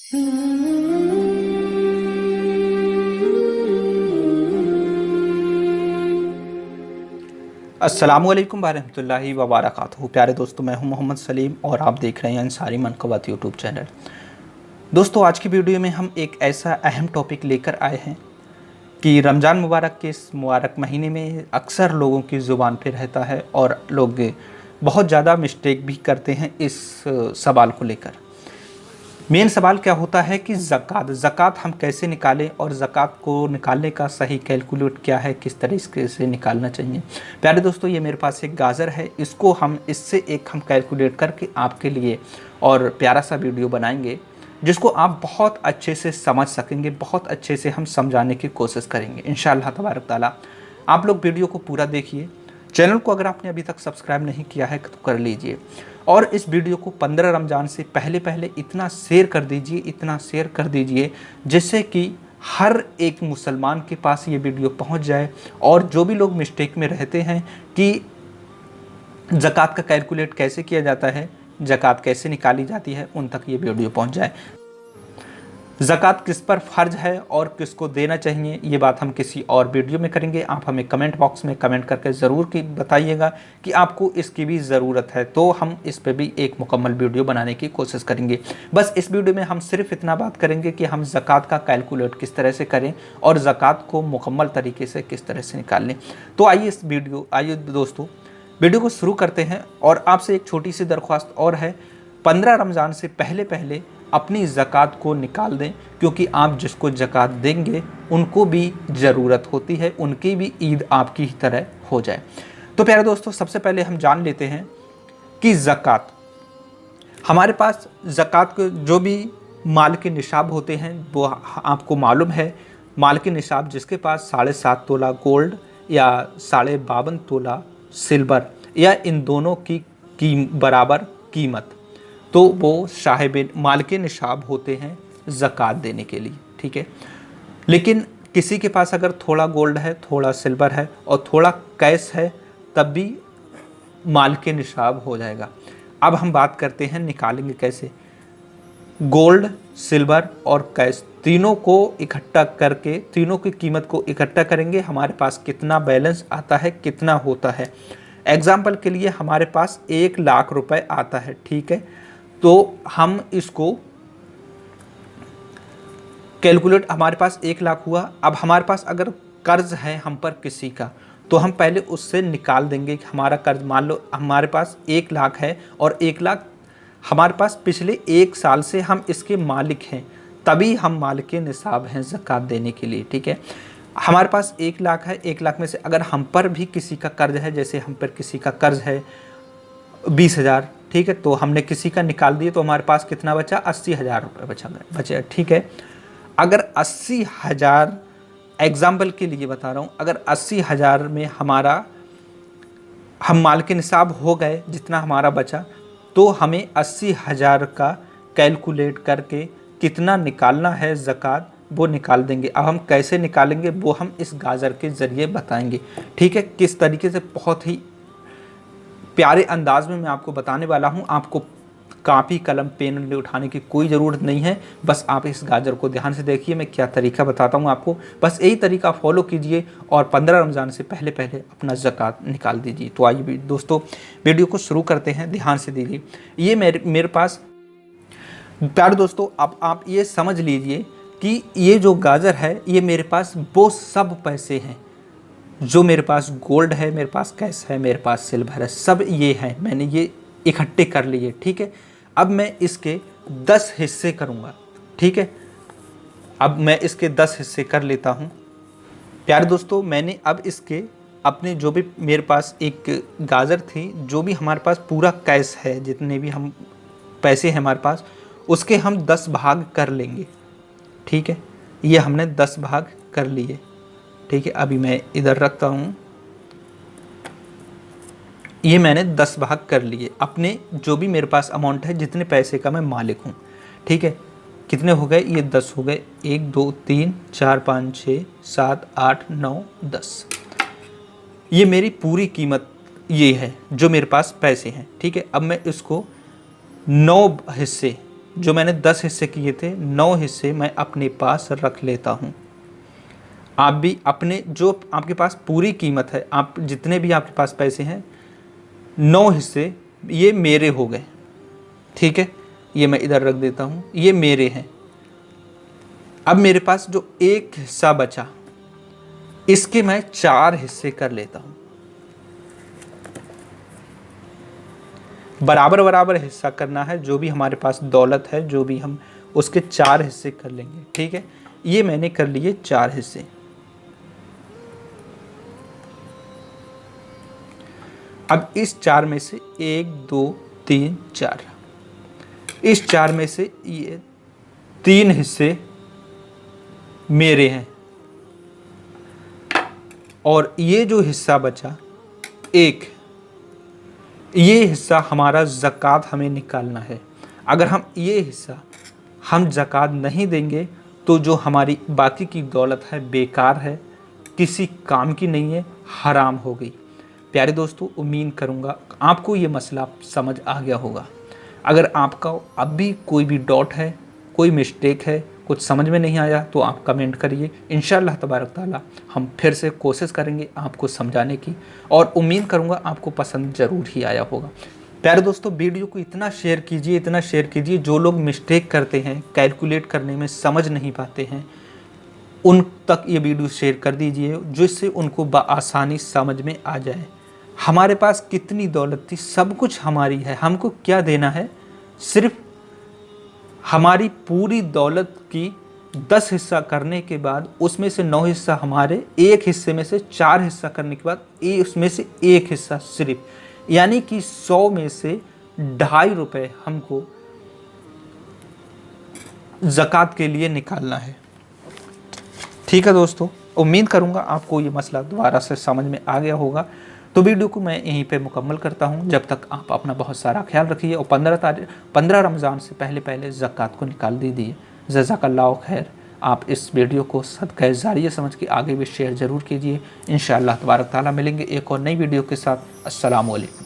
अस्सलामुअलैकुम वरहमतुल्लाहि वबरकातुहू। प्यारे दोस्तों, मैं हूं मोहम्मद सलीम और आप देख रहे हैं अंसारी मनक़बत यूट्यूब चैनल। दोस्तों, आज की वीडियो में हम एक ऐसा अहम टॉपिक लेकर आए हैं कि रमज़ान मुबारक के इस मुबारक महीने में अक्सर लोगों की ज़ुबान पे रहता है और लोग बहुत ज़्यादा मिस्टेक भी करते हैं इस सवाल को लेकर। मेन सवाल क्या होता है कि ज़कात हम कैसे निकालें और ज़कात को निकालने का सही कैलकुलेट क्या है, किस तरीके से निकालना चाहिए। प्यारे दोस्तों, ये मेरे पास एक गाजर है, इसको हम कैलकुलेट करके आपके लिए और प्यारा सा वीडियो बनाएंगे जिसको आप बहुत अच्छे से समझ सकेंगे। बहुत अच्छे से हम समझाने की कोशिश करेंगे इंशाअल्लाह तबारक ताला। आप लोग वीडियो को पूरा देखिए। चैनल को अगर आपने अभी तक सब्सक्राइब नहीं किया है तो कर लीजिए और इस वीडियो को 15 रमज़ान से पहले इतना शेयर कर दीजिए जिससे कि हर एक मुसलमान के पास ये वीडियो पहुंच जाए और जो भी लोग मिस्टेक में रहते हैं कि ज़कात का कैलकुलेट कैसे किया जाता है, ज़कात कैसे निकाली जाती है, उन तक ये वीडियो पहुंच जाए। ज़कात किस पर फ़र्ज़ है और किसको देना चाहिए, ये बात हम किसी और वीडियो में करेंगे। आप हमें कमेंट बॉक्स में कमेंट करके ज़रूर बताइएगा कि आपको इसकी भी ज़रूरत है, तो हम इस पर भी एक मुकम्मल वीडियो बनाने की कोशिश करेंगे। बस इस वीडियो में हम सिर्फ इतना बात करेंगे कि हम ज़कात का कैलकुलेट किस तरह से करें और ज़कात को मुकम्मल तरीके से किस तरह से निकाल लें। तो आइए दोस्तों, वीडियो को शुरू करते हैं। और आपसे एक छोटी सी दरख्वास्त और है, 15 रमज़ान से पहले अपनी ज़कात को निकाल दें, क्योंकि आप जिसको ज़कात देंगे उनको भी ज़रूरत होती है, उनकी भी ईद आपकी ही तरह हो जाए। तो प्यारे दोस्तों, सबसे पहले हम जान लेते हैं कि ज़कात हमारे पास ज़कात के जो भी माल के निशाब होते हैं वो आपको मालूम है। माल के निशाब जिसके पास 7.5 तोला गोल्ड या 52.5 तोला सिल्वर या इन दोनों की बराबर कीमत, तो वो साहिब माल के निशाब होते हैं ज़कात देने के लिए, ठीक है। लेकिन किसी के पास अगर थोड़ा गोल्ड है, थोड़ा सिल्वर है और थोड़ा कैश है, तब भी माल के निशाब हो जाएगा। अब हम बात करते हैं निकालेंगे कैसे। गोल्ड, सिल्वर और कैश तीनों को इकट्ठा करके, तीनों की कीमत को इकट्ठा करेंगे, हमारे पास कितना बैलेंस आता है, कितना होता है। एग्जाम्पल के लिए हमारे पास 1 लाख रुपए आता है, ठीक है। तो हम इसको कैलकुलेट, हमारे पास 1 लाख हुआ। अब हमारे पास अगर कर्ज है हम पर किसी का, तो हम पहले उससे निकाल देंगे कि हमारा कर्ज, मान लो हमारे पास 1 लाख है और 1 लाख हमारे पास पिछले 1 साल से हम इसके मालिक हैं, तभी हम मालिक के निसाब हैं ज़कात देने के लिए, ठीक है। हमारे पास 1 लाख है, 1 लाख में से अगर हम पर भी किसी का कर्ज है, जैसे हम पर किसी का कर्ज है 20,000, ठीक है, तो हमने किसी का निकाल दिए तो हमारे पास कितना बचा, 80,000 रुपये बचे, ठीक है। अगर 80,000, एग्जाम्पल के लिए बता रहा हूँ, अगर 80,000 में हम माल के निसाब हो गए, जितना हमारा बचा, तो हमें 80,000 का कैलकुलेट करके कितना निकालना है ज़कात, वो निकाल देंगे। अब हम कैसे निकालेंगे वो हम इस गाजर के ज़रिए बताएंगे, ठीक है। किस तरीके से, बहुत ही प्यारे अंदाज में मैं आपको बताने वाला हूं। आपको कापी कलम पेन उठाने की कोई ज़रूरत नहीं है, बस आप इस गाजर को ध्यान से देखिए, मैं क्या तरीका बताता हूं आपको, बस यही तरीका फॉलो कीजिए और 15 रमज़ान से पहले अपना ज़कात निकाल दीजिए। तो आइए दोस्तों, वीडियो को शुरू करते हैं, ध्यान से दीजिए। ये मेरे पास, प्यारे दोस्तों, अब आप ये समझ लीजिए कि ये जो गाजर है, ये मेरे पास वो सब पैसे हैं जो मेरे पास गोल्ड है, मेरे पास कैश है, मेरे पास सिल्वर है, सब ये है, मैंने ये इकट्ठे कर लिए, ठीक है। अब मैं इसके 10 हिस्से करूँगा, ठीक है। अब मैं इसके 10 हिस्से कर लेता हूँ। प्यारे दोस्तों, मैंने अब इसके अपने जो भी मेरे पास एक गाजर थी, जो भी हमारे पास पूरा कैश है, जितने भी हम पैसे हैं हमारे पास, उसके हम 10 भाग कर लेंगे, ठीक है। ये हमने 10 भाग कर लिए, ठीक है। अभी मैं इधर रखता हूँ, ये मैंने 10 भाग कर लिए अपने जो भी मेरे पास अमाउंट है, जितने पैसे का मैं मालिक हूँ, ठीक है। कितने हो गए, ये 10 हो गए, 1 2 3 4 5 6 7 8 9 10। ये मेरी पूरी कीमत ये है जो मेरे पास पैसे हैं, ठीक है। अब मैं इसको 9 हिस्से जो मैंने 10 हिस्से किए थे 9 हिस्से मैं अपने पास रख लेता हूँ। आप भी अपने जो आपके पास पूरी कीमत है, आप जितने भी आपके पास पैसे हैं 9 हिस्से ये मेरे हो गए, ठीक है। ये मैं इधर रख देता हूँ, ये मेरे हैं। अब मेरे पास जो एक हिस्सा बचा इसके मैं 4 हिस्से कर लेता हूँ। बराबर बराबर हिस्सा करना है, जो भी हमारे पास दौलत है जो भी हम उसके 4 हिस्से कर लेंगे, ठीक है। ये मैंने कर लिए 4 हिस्से। अब इस 4 में से 1 2 3 4, इस 4 में से ये 3 हिस्से मेरे हैं और ये जो हिस्सा बचा एक, ये हिस्सा हमारा ज़कात हमें निकालना है। अगर हम ये हिस्सा हम ज़कात नहीं देंगे तो जो हमारी बाकी की दौलत है बेकार है, किसी काम की नहीं है, हराम हो गई। प्यारे दोस्तों, उम्मीद करूँगा आपको ये मसला समझ आ गया होगा। अगर आपका अब भी कोई भी डाउट है, कोई मिस्टेक है, कुछ समझ में नहीं आया तो आप कमेंट करिए। इंशाअल्लाह तबारक ताला हम फिर से कोशिश करेंगे आपको समझाने की, और उम्मीद करूँगा आपको पसंद ज़रूर ही आया होगा। प्यारे दोस्तों, वीडियो को इतना शेयर कीजिए, इतना शेयर कीजिए। जो लोग मिस्टेक करते हैं, कैलकुलेट करने में समझ नहीं पाते हैं, उन तक ये वीडियो शेयर कर दीजिए जिससे उनको बआसानी समझ में आ जाए। हमारे पास कितनी दौलत थी, सब कुछ हमारी है, हमको क्या देना है, सिर्फ हमारी पूरी दौलत की 10 हिस्सा करने के बाद उसमें से 9 हिस्सा हमारे, एक हिस्से में से 4 हिस्सा करने के बाद उसमें से एक हिस्सा सिर्फ, यानी कि 100 में से 2.5 रुपये हमको ज़कात के लिए निकालना है। ठीक है दोस्तों, उम्मीद करूँगा आपको ये मसला दोबारा से समझ में आ गया होगा। तो वीडियो को मैं यहीं पे मुकम्मल करता हूँ। जब तक आप अपना बहुत सारा ख्याल रखिए और 15 रमज़ान से पहले ज़कात को निकाल दीजिए। जज़ाकल्लाह खैर। आप इस वीडियो को सदक़ा जारिया समझ के आगे भी शेयर ज़रूर कीजिए। इंशाअल्लाह तबारक ताला मिलेंगे एक और नई वीडियो के साथ। अस्सलामु अलैकुम।